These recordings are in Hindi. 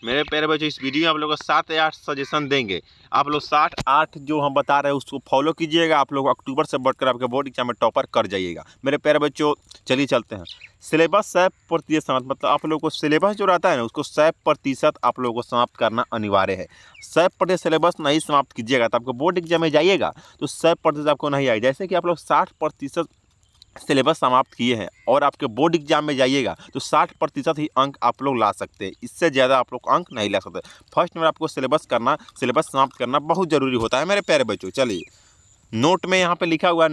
मेरे प्यारे बच्चों, इस वीडियो में आप लोगों को 7 या 8 सजेशन देंगे। आप लोग 7-8 जो हम बता रहे हैं उसको फॉलो कीजिएगा। आप लोग अक्टूबर से बढ़कर आपके बोर्ड एग्जाम में टॉपर कर जाइएगा। मेरे प्यारे बच्चों, चलिए चलते हैं। सिलेबस 100% समाप्त, मतलब आप लोगों को सिलेबस जो रहता है ना उसको 100% आप लोगों को समाप्त करना अनिवार्य है। 100% सिलेबस नहीं समाप्त कीजिएगा तो आपको बोर्ड एग्जाम में जाइएगा तो 100% आपको नहीं आएगा। जैसे कि आप लोग 60% सिलेबस समाप्त किए हैं और आपके बोर्ड एग्जाम में जाइएगा तो 60% ही अंक आप लोग ला सकते हैं। इससे ज़्यादा आप लोग अंक नहीं ला सकते। फर्स्ट में आपको सिलेबस समाप्त करना बहुत ज़रूरी होता है मेरे प्यारे बच्चों। चलिए, नोट में यहाँ पे लिखा हुआ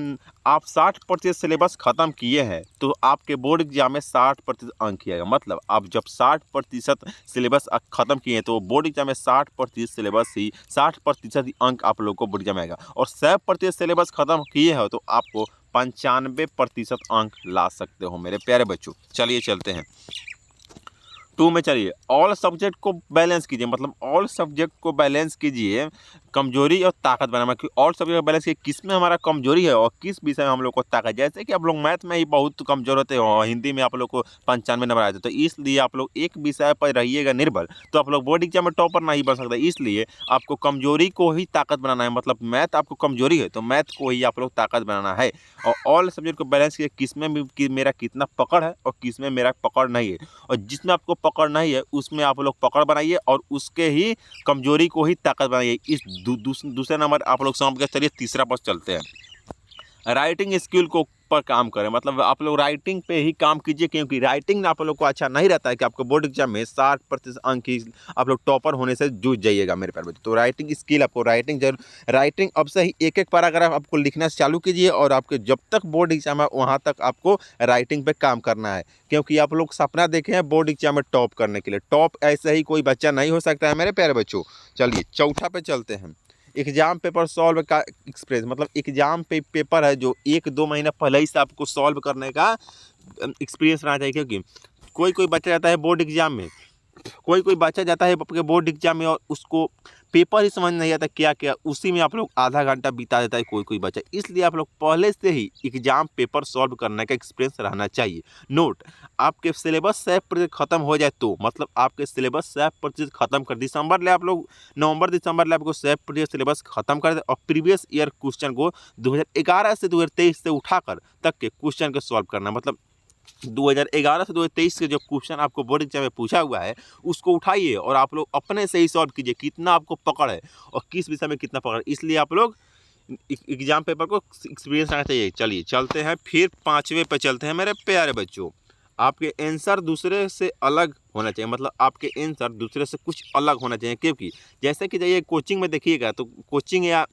आप 60% सिलेबस खत्म किए हैं तो आपके बोर्ड एग्जाम में 60% अंक आएगा। मतलब आप जब 60% सिलेबस खत्म किए हैं तो बोर्ड एग्जाम में 60% ही अंक आप लोग को बोर्ड एग्जाम में आएगा। और 100% सिलेबस खत्म किए हो तो आपको 95% अंक ला सकते हो मेरे प्यारे बच्चों। चलिए चलते हैं 2 में। चलिए, ऑल सब्जेक्ट को बैलेंस कीजिए, मतलब ऑल सब्जेक्ट को बैलेंस कीजिए, कमजोरी और ताकत बनाना। कि ऑल सब्जेक्ट को बैलेंस कीजिए, किस में हमारा कमजोरी है और किस विषय में हम लोग को ताकत। जैसे कि आप लोग मैथ में ही बहुत कमजोर होते हो, हिंदी में आप लोग को 95 नंबर आए थे, तो इसलिए आप लोग एक विषय पर रहिएगा निर्भर तो आप लोग बोर्ड एग्जाम में टॉपर नहीं बन सकते। इसलिए आपको कमजोरी को ही ताकत बनाना है। मतलब मैथ आपको कमजोरी है तो मैथ को ही आप लोग ताकत बनाना है। और ऑल सब्जेक्ट को बैलेंस कीजिए, किस में मेरा कितना पकड़ है और किस में मेरा पकड़ नहीं है। और जिसमें आपको पकड़ नहीं है उसमें आप लोग पकड़ बनाइए और उसके ही कमजोरी को ही ताकत बनाइए। इस दूसरे नंबर आप लोग समझ के चलिए। तीसरा पर चलते हैं। राइटिंग स्किल को पर काम करें, मतलब आप लोग राइटिंग पे ही काम कीजिए, क्योंकि राइटिंग आप लोग को अच्छा नहीं रहता है कि आपको बोर्ड एग्जाम में 60% अंक ही आप लोग टॉपर होने से जूझ जाइएगा मेरे प्यारे बच्चों। तो राइटिंग स्किल आपको राइटिंग अब से ही एक पैराग्राफ आपको लिखना चालू कीजिए और आपके जब तक बोर्ड एग्जाम है वहाँ तक आपको राइटिंग पे काम करना है। क्योंकि आप लोग सपना देखे हैं बोर्ड एग्जाम में टॉप करने के लिए, टॉप ऐसे ही कोई बच्चा नहीं हो सकता है मेरे प्यारे बच्चों। चलिए चौथा पे चलते हैं। एग्जाम पेपर सॉल्व का एक्सपीरियंस, मतलब एग्जाम पेपर है जो 1-2 महीना पहले ही से आपको सॉल्व करने का एक्सपीरियंस रहना चाहिए। क्योंकि कोई कोई बच्चा जाता है बोर्ड एग्जाम में, कोई बच्चा जाता है आपके बोर्ड एग्जाम में और उसको पेपर ही समझ नहीं आता क्या क्या, उसी में आप लोग आधा घंटा बिता देता है कोई बच्चा। इसलिए आप लोग पहले से ही एग्जाम पेपर सॉल्व करने का एक्सपीरियंस रहना चाहिए। नोट, आपके सिलेबस 100% खत्म हो जाए तो, मतलब आपके सिलेबस 100% खत्म कर दिसंबर ले आप लोग, नवंबर दिसंबर ले आपको 100% सिलेबस खत्म कर दे और प्रीवियस ईयर क्वेश्चन को 2011 से 2023 से उठाकर तक के क्वेश्चन को सॉल्व करना। मतलब 2011 से 2023 के जो क्वेश्चन आपको बोर्ड एग्जाम में पूछा हुआ है उसको उठाइए और आप लोग अपने से ही सॉल्व कीजिए, कितना आपको पकड़ है और किस विषय में कितना पकड़ है। इसलिए आप लोग एग्जाम पेपर को एक्सपीरियंस आना चाहिए। चलिए चलते हैं फिर 5वें पे चलते हैं मेरे प्यारे बच्चों। आपके आंसर दूसरे से अलग होना चाहिए, मतलब आपके आंसर दूसरे से कुछ अलग होना चाहिए। क्योंकि जैसे कि जाइए कोचिंग में देखिएगा तो कोचिंग या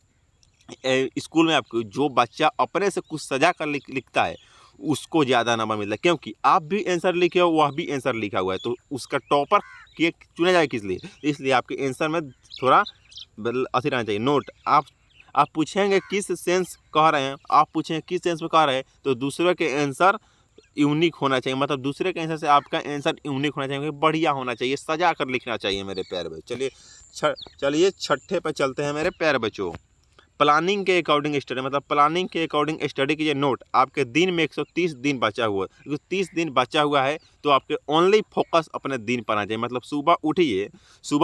स्कूल में आपको जो बच्चा अपने से कुछ सजा कर लिखता है उसको ज़्यादा नंबर मिलता है। क्योंकि आप भी आंसर लिखे हो वह भी आंसर लिखा हुआ है तो उसका टॉपर के चुना जाए किस लिए, इसलिए आपके आंसर में थोड़ा अथी रहना चाहिए। नोट, आप पूछेंगे किस सेंस कह रहे हैं, आप पूछेंगे किस सेंस में कह रहे हैं तो दूसरे के आंसर यूनिक होना चाहिए। मतलब दूसरे के आंसर से आपका आंसर यूनिक होना चाहिए, बढ़िया होना चाहिए, सजा कर लिखना चाहिए मेरे प्यारे बच्चों। चलिए छठे पे चलते हैं मेरे प्यारे बच्चों। प्लानिंग के अकॉर्डिंग स्टडी, मतलब प्लानिंग के अकॉर्डिंग स्टडी कीजिए। नोट, आपके दिन में 130 दिन बचा हुआ है, 30 दिन बचा हुआ है तो आपके ओनली फोकस अपने दिन पर आना चाहिए। मतलब सुबह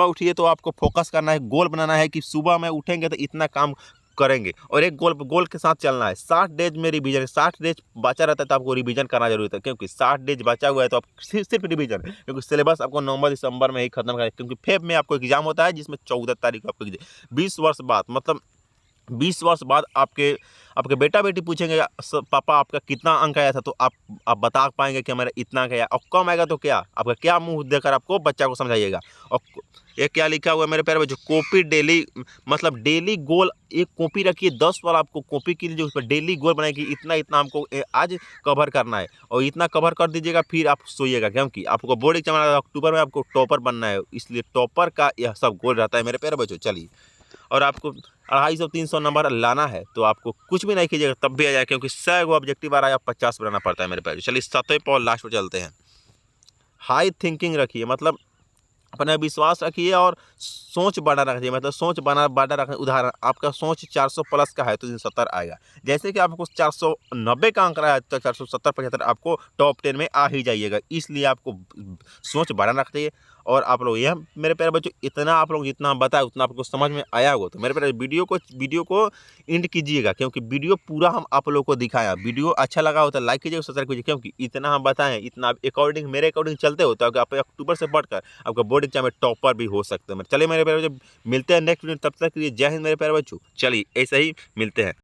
उठिए तो आपको फोकस करना है, गोल बनाना है कि सुबह में उठेंगे तो इतना काम करेंगे और एक गोल के साथ चलना है। 60 डेज में रिवीजन, 60 डेज बचा रहता है तो आपको रिवीजन करना जरूरी है। क्योंकि 60 डेज बचा हुआ है तो आप सिर्फ रिवीजन, क्योंकि सिलेबस आपको नवंबर दिसंबर में ही खत्म करना है। क्योंकि फेब में आपको एग्जाम होता है जिसमें 14 तारीख को आपको 20 वर्ष बाद, मतलब 20 वर्ष बाद आपके बेटा बेटी पूछेंगे पापा आपका कितना अंक आया था तो आप बता पाएंगे कि हमारा इतना अंक आया। और कम आएगा तो क्या आपका क्या मुंह देकर आपको बच्चा को समझाइएगा। और ये क्या लिखा हुआ है मेरे प्यारे बच्चों, कॉपी डेली, मतलब डेली गोल एक कॉपी रखिए 10 वाला, आपको कॉपी कीजिए उस पर डेली गोल बनाए कि इतना इतना हमको आज कवर करना है और इतना कवर कर दीजिएगा फिर आप सोइएगा। क्योंकि आपको बोर्ड एग्जाम अक्टूबर में आपको टॉपर बनना है, इसलिए टॉपर का यह सब गोल रहता है मेरे प्यारे बच्चों। चलिए, और आपको 250-300 नंबर लाना है तो आपको कुछ भी नहीं कीजिएगा तब भी आ जाए, क्योंकि 100 गो ऑब्जेक्टिव आ रहा है, 50 बनाना पड़ता है मेरे प्यारे। चलिए 7वें पर लास्ट पर चलते हैं। हाई थिंकिंग रखिए, मतलब अपना विश्वास रखिए और सोच बड़ा रखिए, मतलब सोच बड़ा रखिए। उदाहरण, आपका सोच 400 प्लस का है तो 70 आएगा। जैसे कि आपको 490 का अंक रहा है तो 470-75 आपको टॉप 10 में आ ही जाइएगा। इसलिए आपको सोच बड़ा रखना चाहिए और आप लोग यह मेरे प्यारे बच्चों इतना आप लोग जितना बताया उतना आपको समझ में आया होगा। तो मेरे प्यारे वीडियो को एंड कीजिएगा, क्योंकि वीडियो पूरा हम आप लोग को दिखाया। वीडियो अच्छा लगा हो तो लाइक कीजिएगा, सब्सक्राइब कीजिए, क्योंकि इतना हम बताएं, इतना मेरे अकॉर्डिंग चलते हो तो आप अक्टूबर से बढ़कर आपका बोर्ड एग्जाम में टॉपर भी हो सकते हैं। चलिए मेरे प्यारे बच्चों मिलते हैं नेक्स्ट वीडियो, तब तक के लिए जय हिंद मेरे प्यारे बच्चों। चलिए ऐसे ही मिलते हैं।